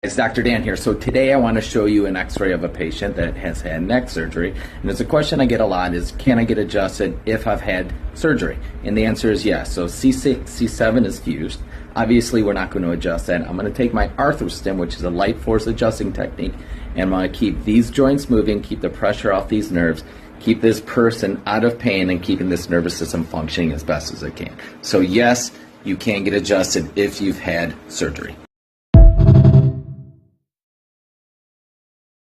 It's Dr. Dan here. So today I want to show you an x-ray of a patient that has had neck surgery. And it's a question I get a lot is, can I get adjusted if I've had surgery? And the answer is yes. So C6, C7 is fused. Obviously we're not going to adjust that. I'm going to take my Arthrostim, which is a light force adjusting technique, and I'm going to keep these joints moving, keep the pressure off these nerves, keep this person out of pain, and keeping this nervous system functioning as best as it can. So yes, you can get adjusted if you've had surgery.